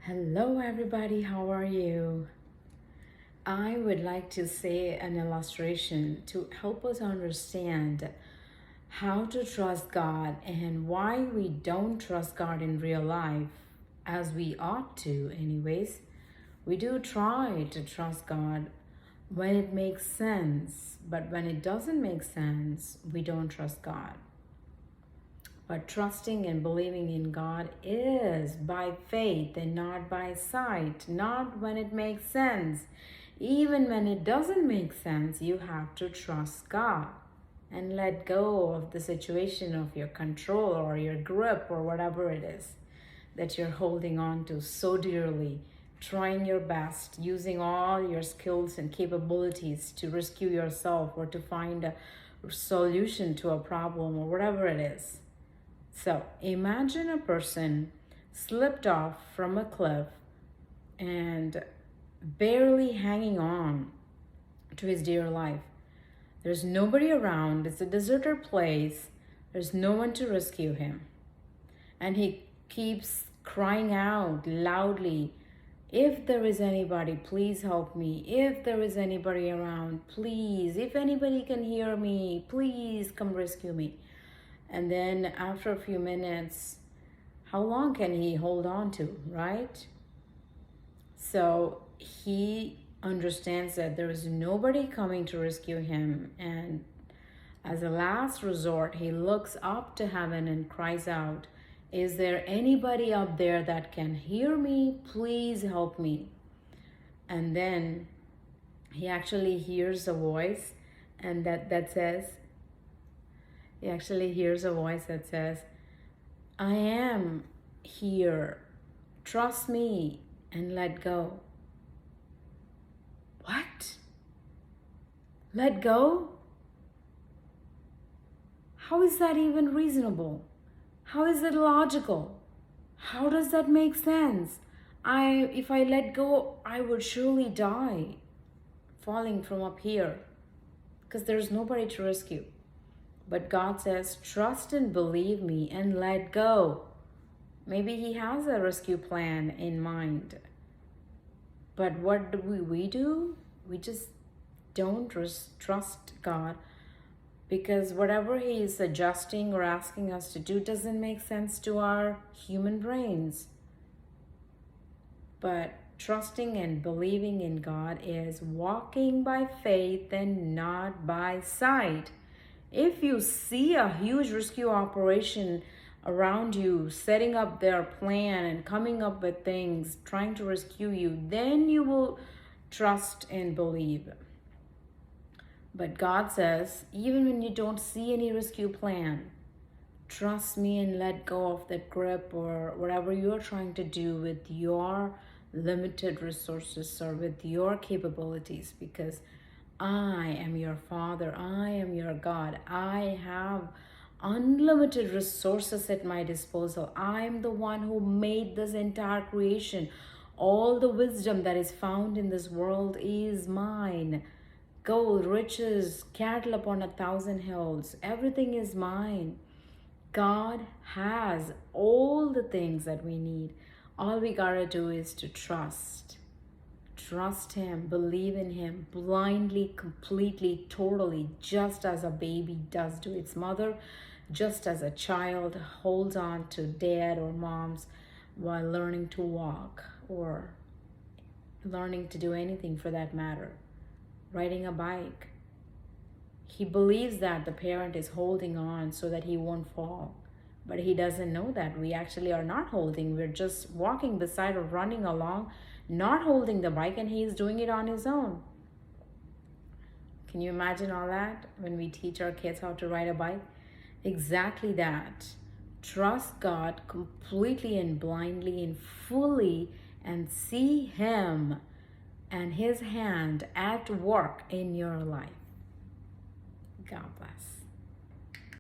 Hello, everybody. How are you? I would like to say an illustration to help us understand how to trust God and why we don't trust God in real life as we ought to, anyways. We do try to trust God when it makes sense, but when it doesn't make sense, we don't trust God. But trusting and believing in God is by faith and not by sight, not when it makes sense. Even when it doesn't make sense, you have to trust God and let go of the situation of your control or your grip or whatever it is that you're holding on to so dearly, trying your best, using all your skills and capabilities to rescue yourself or to find a solution to a problem or whatever it is. So imagine a person slipped off from a cliff and barely hanging on to his dear life. There's nobody around, it's a deserted place, there's no one to rescue him. And he keeps crying out loudly, "If there is anybody, please help me. If there is anybody around, please. If anybody can hear me, please come rescue me." And then after a few minutes, how long can he hold on to, right? So he understands that there is nobody coming to rescue him. And as a last resort, he looks up to heaven and cries out, "Is there anybody up there that can hear me? Please help me." And then he actually hears a voice and that says, he actually hears a voice that says, "I am here. Trust me and let go." What? Let go? How is that even reasonable? How is it logical? How does that make sense? If I let go, I would surely die falling from up here because there's nobody to rescue. But God says, "Trust and believe me and let go." Maybe he has a rescue plan in mind. But what do we do? We just don't trust God because whatever he is suggesting or asking us to do doesn't make sense to our human brains. But trusting and believing in God is walking by faith and not by sight. If you see a huge rescue operation around you, setting up their plan and coming up with things, trying to rescue you, then you will trust and believe. But God says, even when you don't see any rescue plan, trust me and let go of that grip or whatever you're trying to do with your limited resources or with your capabilities, because I am your Father. I am your God. I have unlimited resources at my disposal. I'm the one who made this entire creation. All the wisdom that is found in this world is mine. Gold, riches, cattle upon 1,000 hills. Everything is mine. God has all the things that we need. All we gotta do is to trust. Trust him, believe in him blindly, completely, totally, just as a baby does to its mother, just as a child holds on to dad or moms while learning to walk or learning to do anything for that matter, riding a bike. He believes that the parent is holding on so that he won't fall. But he doesn't know that we actually are not holding. We're just walking beside or running along, not holding the bike, and he's doing it on his own. Can you imagine all that when we teach our kids how to ride a bike? Exactly that. Trust God completely and blindly and fully and see him and his hand at work in your life. God bless.